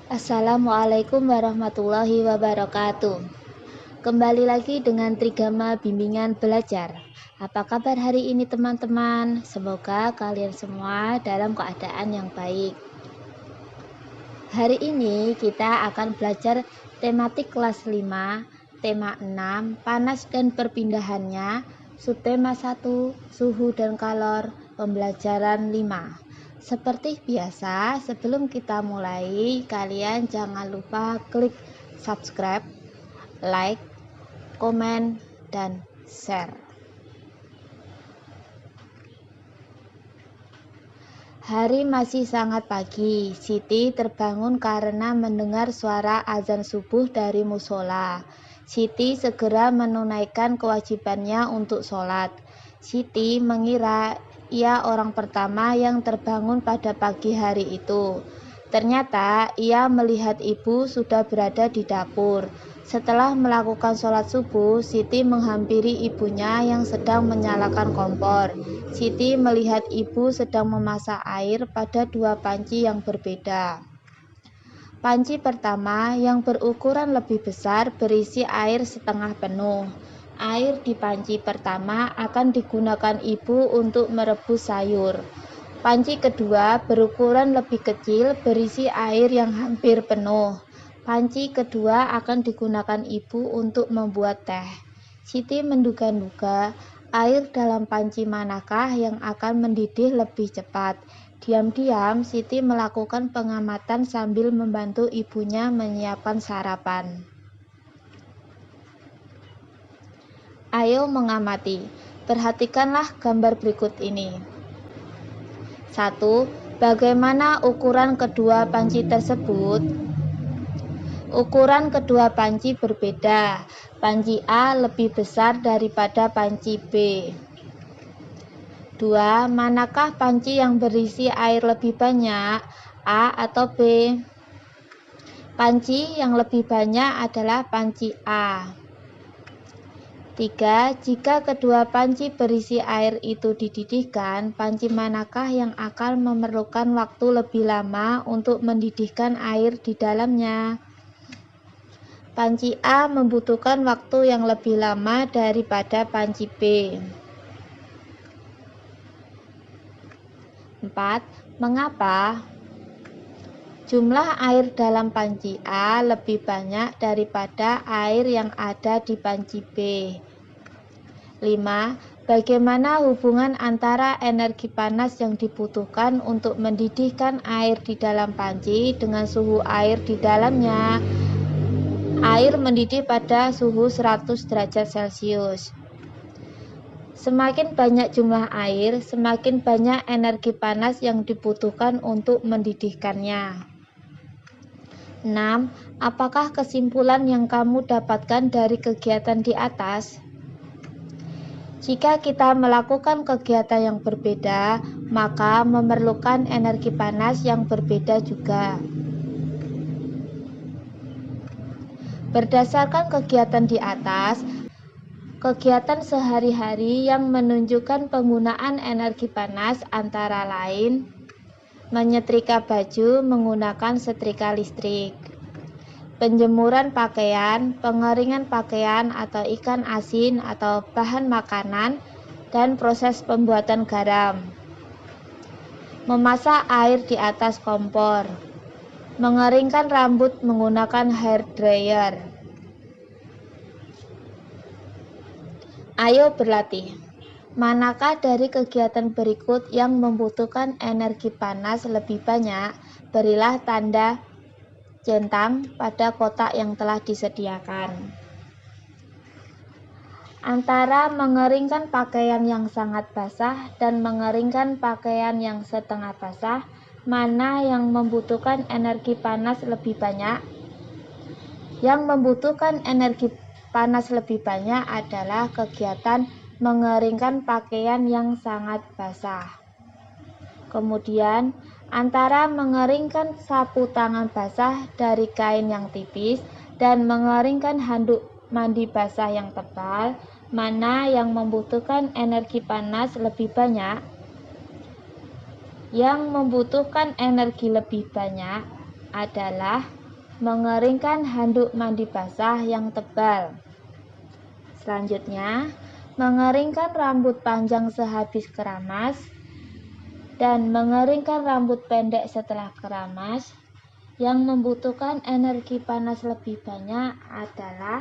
Assalamualaikum warahmatullahi wabarakatuh. Kembali lagi dengan Trigama Bimbingan Belajar. Apa kabar hari ini teman-teman? Semoga kalian semua dalam keadaan yang baik. Hari ini kita akan belajar tematik kelas 5, tema 6, panas dan perpindahannya, subtema 1, suhu dan kalor, pembelajaran 5. Seperti biasa, sebelum kita mulai, kalian jangan lupa klik subscribe, like, komen, dan share. Hari masih sangat pagi. Siti terbangun karena mendengar suara azan subuh dari musola. Siti segera menunaikan kewajibannya untuk sholat. Siti mengira ia orang pertama yang terbangun pada pagi hari itu. Ternyata ia melihat ibu sudah berada di dapur. Setelah melakukan sholat subuh, Siti menghampiri ibunya yang sedang menyalakan kompor. Siti melihat ibu sedang memasak air pada dua panci yang berbeda. Panci pertama yang berukuran lebih besar berisi air setengah penuh. Air di panci pertama akan digunakan ibu untuk merebus sayur. Panci kedua berukuran lebih kecil berisi air yang hampir penuh. Panci kedua akan digunakan ibu untuk membuat teh. Siti menduga-duga air dalam panci manakah yang akan mendidih lebih cepat. Diam-diam Siti melakukan pengamatan sambil membantu ibunya menyiapkan sarapan. Ayo mengamati. Perhatikanlah gambar berikut ini. 1. Bagaimana ukuran kedua panci tersebut? Ukuran kedua panci berbeda. Panci A lebih besar daripada panci B. 2. Manakah panci yang berisi air lebih banyak, A atau B? Panci yang lebih banyak adalah panci A. 3. Jika kedua panci berisi air itu dididihkan, panci manakah yang akan memerlukan waktu lebih lama untuk mendidihkan air di dalamnya? Panci A membutuhkan waktu yang lebih lama daripada panci B. 4. Mengapa? Jumlah air dalam panci A lebih banyak daripada air yang ada di panci B. 5. Bagaimana hubungan antara energi panas yang dibutuhkan untuk mendidihkan air di dalam panci dengan suhu air di dalamnya? Air mendidih pada suhu 100 derajat Celcius. Semakin banyak jumlah air, semakin banyak energi panas yang dibutuhkan untuk mendidihkannya. 6. Apakah kesimpulan yang kamu dapatkan dari kegiatan di atas? Jika kita melakukan kegiatan yang berbeda, maka memerlukan energi panas yang berbeda juga. Berdasarkan kegiatan di atas, kegiatan sehari-hari yang menunjukkan penggunaan energi panas antara lain menyetrika baju menggunakan setrika listrik, penjemuran pakaian, pengeringan pakaian atau ikan asin atau bahan makanan, dan proses pembuatan garam, memasak air di atas kompor, mengeringkan rambut menggunakan hair dryer. Ayo berlatih. Manakah dari kegiatan berikut yang membutuhkan energi panas lebih banyak? Berilah tanda centang pada kotak yang telah disediakan. Antara mengeringkan pakaian yang sangat basah dan mengeringkan pakaian yang setengah basah, mana yang membutuhkan energi panas lebih banyak? Yang membutuhkan energi panas lebih banyak adalah kegiatan mengeringkan pakaian yang sangat basah. Kemudian, antara mengeringkan sapu tangan basah dari kain yang tipis dan mengeringkan handuk mandi basah yang tebal, mana yang membutuhkan energi panas lebih banyak? Yang membutuhkan energi lebih banyak adalah mengeringkan handuk mandi basah yang tebal. Selanjutnya, mengeringkan rambut panjang sehabis keramas dan mengeringkan rambut pendek setelah keramas. Yang membutuhkan energi panas lebih banyak adalah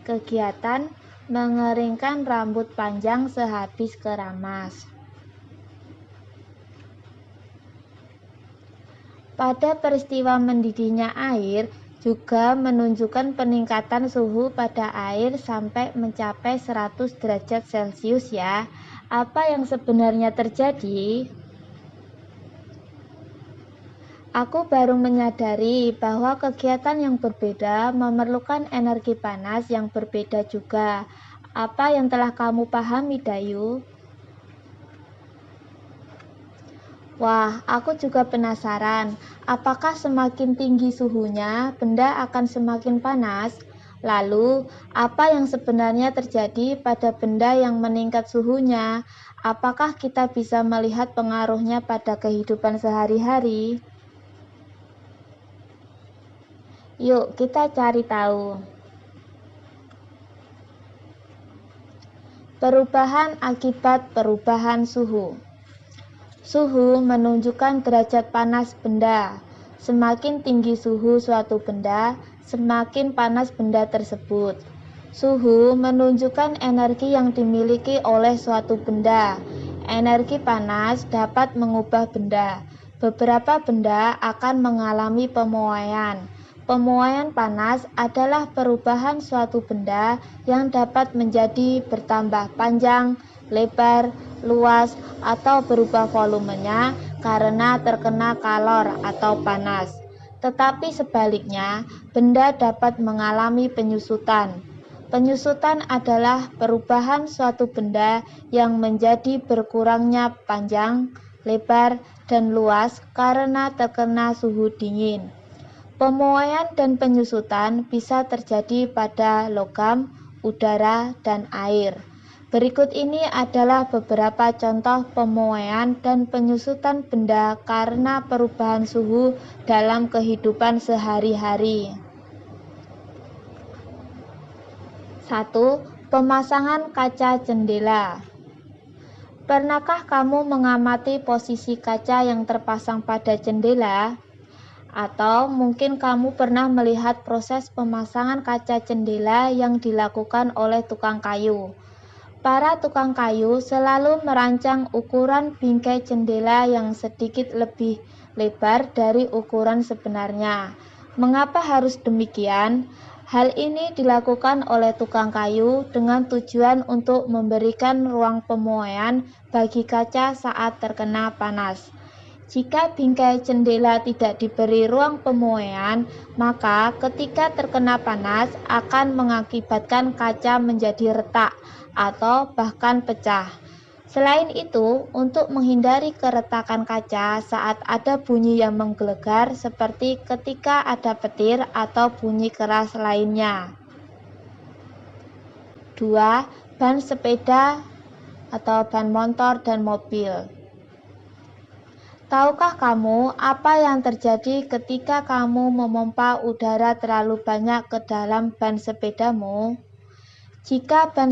kegiatan mengeringkan rambut panjang sehabis keramas. Pada peristiwa mendidihnya air juga menunjukkan peningkatan suhu pada air sampai mencapai 100 derajat Celcius ya. Apa yang sebenarnya terjadi? Aku baru menyadari bahwa kegiatan yang berbeda memerlukan energi panas yang berbeda juga. Apa yang telah kamu pahami, Dayu? Wah, aku juga penasaran. Apakah semakin tinggi suhunya, benda akan semakin panas? Lalu, apa yang sebenarnya terjadi pada benda yang meningkat suhunya? Apakah kita bisa melihat pengaruhnya pada kehidupan sehari-hari? Yuk, kita cari tahu. Perubahan akibat perubahan suhu. Suhu menunjukkan derajat panas benda. Semakin tinggi suhu suatu benda, semakin panas benda tersebut. Suhu menunjukkan energi yang dimiliki oleh suatu benda. Energi panas dapat mengubah benda. Beberapa benda akan mengalami pemuaian. Pemuaian panas adalah perubahan suatu benda yang dapat menjadi bertambah panjang, lebar, luas, atau berubah volumenya karena terkena kalor atau panas. Tetapi sebaliknya, benda dapat mengalami penyusutan. Penyusutan adalah perubahan suatu benda yang menjadi berkurangnya panjang, lebar, dan luas karena terkena suhu dingin. Pemuaian dan penyusutan bisa terjadi pada logam, udara, dan air. Berikut ini adalah beberapa contoh pemuaian dan penyusutan benda karena perubahan suhu dalam kehidupan sehari-hari. 1. Pemasangan kaca jendela. Pernahkah kamu mengamati posisi kaca yang terpasang pada jendela? Atau mungkin kamu pernah melihat proses pemasangan kaca jendela yang dilakukan oleh tukang kayu. Para tukang kayu selalu merancang ukuran bingkai jendela yang sedikit lebih lebar dari ukuran sebenarnya. Mengapa harus demikian? Hal ini dilakukan oleh tukang kayu dengan tujuan untuk memberikan ruang pemuaian bagi kaca saat terkena panas. Jika bingkai jendela tidak diberi ruang pemuaian, maka ketika terkena panas akan mengakibatkan kaca menjadi retak atau bahkan pecah. Selain itu, untuk menghindari keretakan kaca saat ada bunyi yang menggelegar seperti ketika ada petir atau bunyi keras lainnya. 2. Ban sepeda atau ban motor dan mobil. Tahukah kamu apa yang terjadi ketika kamu memompa udara terlalu banyak ke dalam ban sepedamu? Jika ban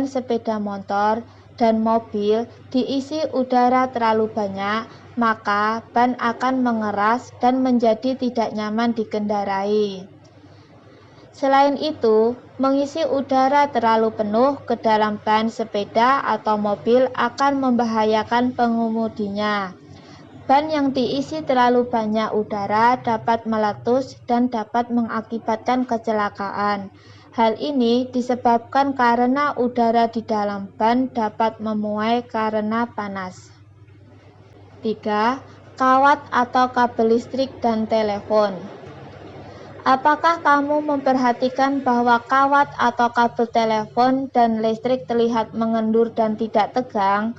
sepeda motor, dan mobil diisi udara terlalu banyak, maka ban akan mengeras dan menjadi tidak nyaman dikendarai. Selain itu, mengisi udara terlalu penuh ke dalam ban sepeda atau mobil akan membahayakan pengemudinya. Ban yang diisi terlalu banyak udara dapat meletus dan dapat mengakibatkan kecelakaan. Hal ini disebabkan karena udara di dalam ban dapat memuai karena panas. 3. Kawat atau kabel listrik dan telepon. Apakah kamu memperhatikan bahwa kawat atau kabel telepon dan listrik terlihat mengendur dan tidak tegang?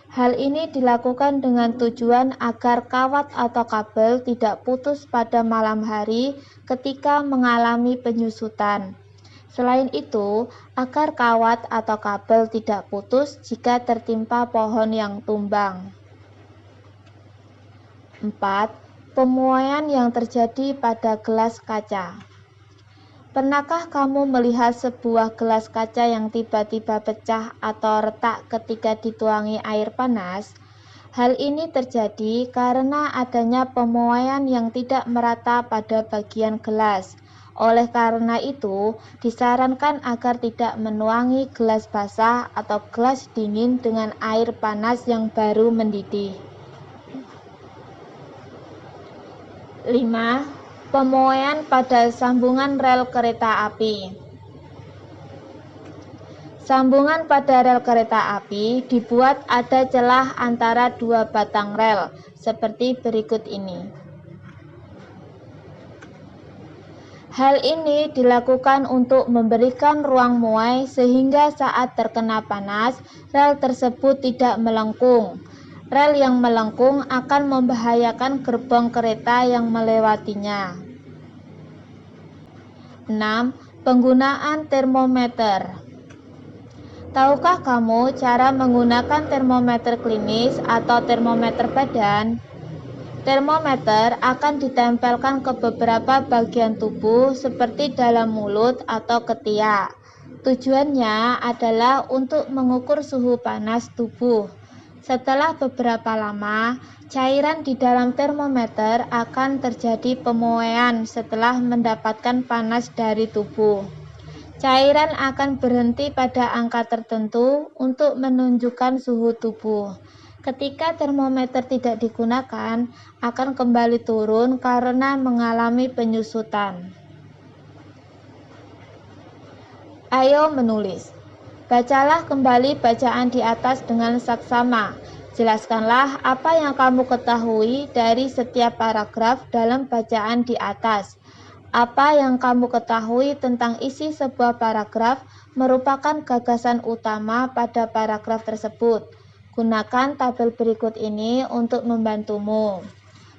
Hal ini dilakukan dengan tujuan agar kawat atau kabel tidak putus pada malam hari ketika mengalami penyusutan. Selain itu, agar kawat atau kabel tidak putus jika tertimpa pohon yang tumbang. 4. Pemuaian yang terjadi pada gelas kaca. Pernahkah kamu melihat sebuah gelas kaca yang tiba-tiba pecah atau retak ketika dituangi air panas? Hal ini terjadi karena adanya pemuaian yang tidak merata pada bagian gelas. Oleh karena itu, disarankan agar tidak menuangi gelas basah atau gelas dingin dengan air panas yang baru mendidih. 5. Pemuaian pada sambungan rel kereta api. Sambungan pada rel kereta api dibuat ada celah antara dua batang rel, seperti berikut ini. Hal ini dilakukan untuk memberikan ruang muai sehingga saat terkena panas, rel tersebut tidak melengkung. Rel yang melengkung akan membahayakan gerbong kereta yang melewatinya. 6. Penggunaan termometer. Tahukah kamu cara menggunakan termometer klinis atau termometer badan? Termometer akan ditempelkan ke beberapa bagian tubuh seperti dalam mulut atau ketiak. Tujuannya adalah untuk mengukur suhu panas tubuh. Setelah beberapa lama, cairan di dalam termometer akan terjadi pemuaian setelah mendapatkan panas dari tubuh. Cairan akan berhenti pada angka tertentu untuk menunjukkan suhu tubuh. Ketika termometer tidak digunakan, akan kembali turun karena mengalami penyusutan. Ayo menulis. Bacalah kembali bacaan di atas dengan saksama. Jelaskanlah apa yang kamu ketahui dari setiap paragraf dalam bacaan di atas. Apa yang kamu ketahui tentang isi sebuah paragraf merupakan gagasan utama pada paragraf tersebut. Gunakan tabel berikut ini untuk membantumu.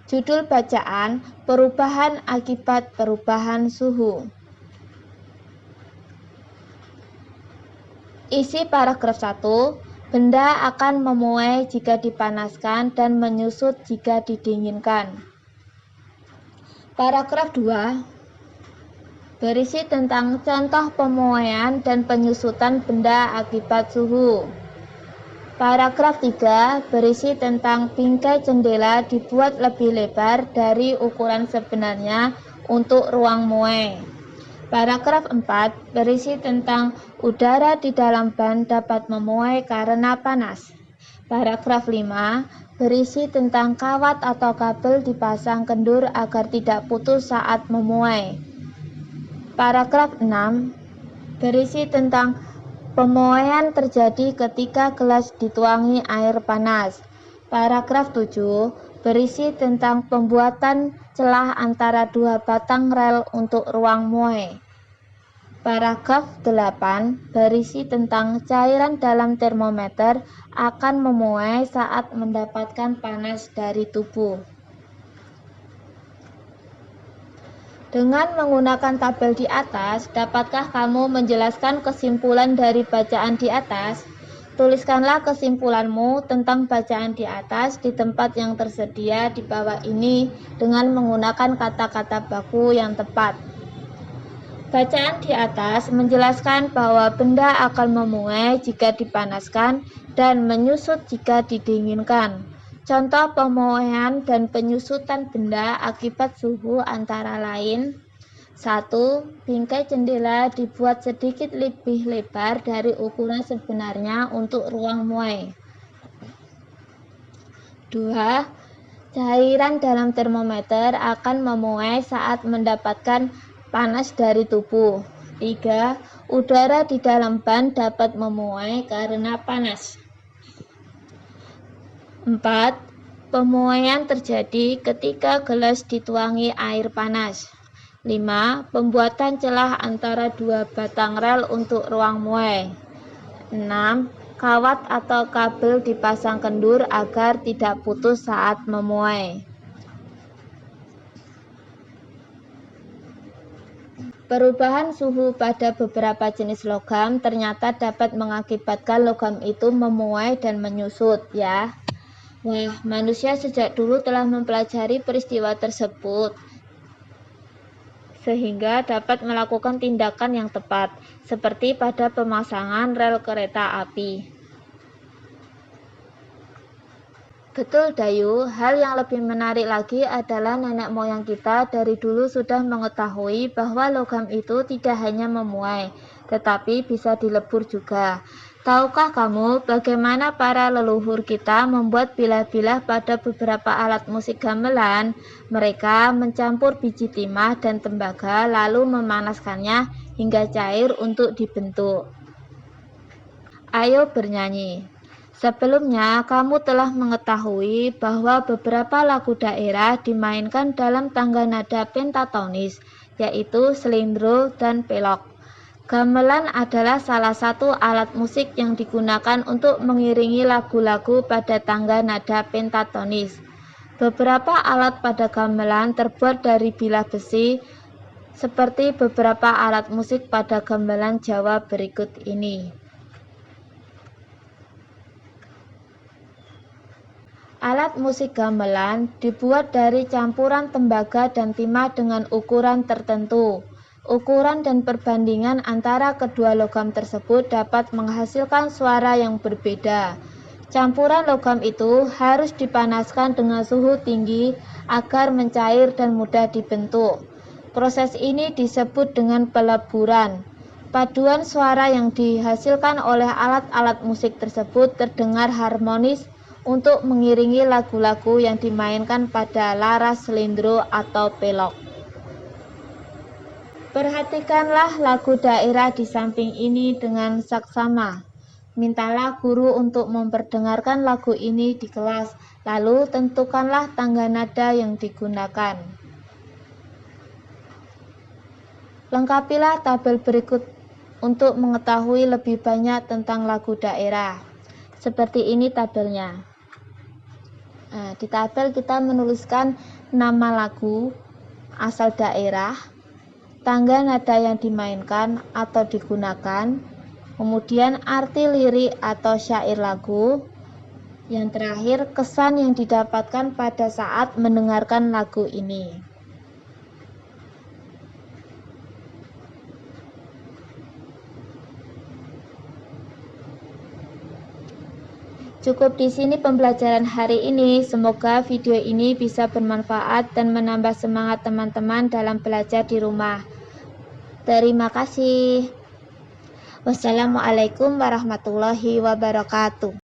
Judul bacaan: Perubahan akibat perubahan suhu. Isi paragraf 1. Benda akan memuai jika dipanaskan dan menyusut jika didinginkan. Paragraf 2. Berisi tentang contoh pemuaian dan penyusutan benda akibat suhu. Paragraf 3 berisi tentang bingkai jendela dibuat lebih lebar dari ukuran sebenarnya untuk ruang muai. Paragraf 4 berisi tentang udara di dalam ban dapat memuai karena panas. Paragraf 5 berisi tentang kawat atau kabel dipasang kendur agar tidak putus saat memuai. Paragraf 6 berisi tentang pemuaian terjadi ketika gelas dituangi air panas. Paragraf 7 berisi tentang pembuatan celah antara dua batang rel untuk ruang muai. Paragraf 8 berisi tentang cairan dalam termometer akan memuai saat mendapatkan panas dari tubuh. Dengan menggunakan tabel di atas, dapatkah kamu menjelaskan kesimpulan dari bacaan di atas? Tuliskanlah kesimpulanmu tentang bacaan di atas di tempat yang tersedia di bawah ini dengan menggunakan kata-kata baku yang tepat. Bacaan di atas menjelaskan bahwa benda akan memuai jika dipanaskan dan menyusut jika didinginkan. Contoh pemuaian dan penyusutan benda akibat suhu antara lain: 1. Bingkai jendela dibuat sedikit lebih lebar dari ukuran sebenarnya untuk ruang muai. 2. Cairan dalam termometer akan memuai saat mendapatkan panas dari tubuh. 3. Udara di dalam ban dapat memuai karena panas. 4. Pemuaian terjadi ketika gelas dituangi air panas. 5. Pembuatan celah antara dua batang rel untuk ruang muai. 6. Kawat atau kabel dipasang kendur agar tidak putus saat memuai. Perubahan suhu pada beberapa jenis logam ternyata dapat mengakibatkan logam itu memuai dan menyusut, ya. Wah, manusia sejak dulu telah mempelajari peristiwa tersebut, sehingga dapat melakukan tindakan yang tepat, seperti pada pemasangan rel kereta api. Betul, Dayu. Hal yang lebih menarik lagi adalah nenek moyang kita dari dulu sudah mengetahui bahwa logam itu tidak hanya memuai, tetapi bisa dilebur juga. Tahukah kamu bagaimana para leluhur kita membuat bilah-bilah pada beberapa alat musik gamelan? Mereka mencampur biji timah dan tembaga lalu memanaskannya hingga cair untuk dibentuk. Ayo bernyanyi. Sebelumnya, kamu telah mengetahui bahwa beberapa lagu daerah dimainkan dalam tangga nada pentatonis, yaitu selindro dan pelok. Gamelan adalah salah satu alat musik yang digunakan untuk mengiringi lagu-lagu pada tangga nada pentatonis. Beberapa alat pada gamelan terbuat dari bilah besi, seperti beberapa alat musik pada gamelan Jawa berikut ini. Alat musik gamelan dibuat dari campuran tembaga dan timah dengan ukuran tertentu. Ukuran dan perbandingan antara kedua logam tersebut dapat menghasilkan suara yang berbeda. Campuran logam itu harus dipanaskan dengan suhu tinggi agar mencair dan mudah dibentuk. Proses ini disebut dengan peleburan. Paduan suara yang dihasilkan oleh alat-alat musik tersebut terdengar harmonis untuk mengiringi lagu-lagu yang dimainkan pada laras selindro atau pelok. Perhatikanlah lagu daerah di samping ini dengan saksama. Mintalah guru untuk memperdengarkan lagu ini di kelas, lalu tentukanlah tangga nada yang digunakan. Lengkapilah tabel berikut untuk mengetahui lebih banyak tentang lagu daerah. Seperti ini tabelnya. Nah, di tabel kita menuliskan nama lagu, asal daerah, tangga nada yang dimainkan atau digunakan, kemudian arti lirik atau syair lagu, yang terakhir kesan yang didapatkan pada saat mendengarkan lagu ini. Cukup di sini pembelajaran hari ini. Semoga video ini bisa bermanfaat dan menambah semangat teman-teman dalam belajar di rumah. Terima kasih. Wassalamualaikum warahmatullahi wabarakatuh.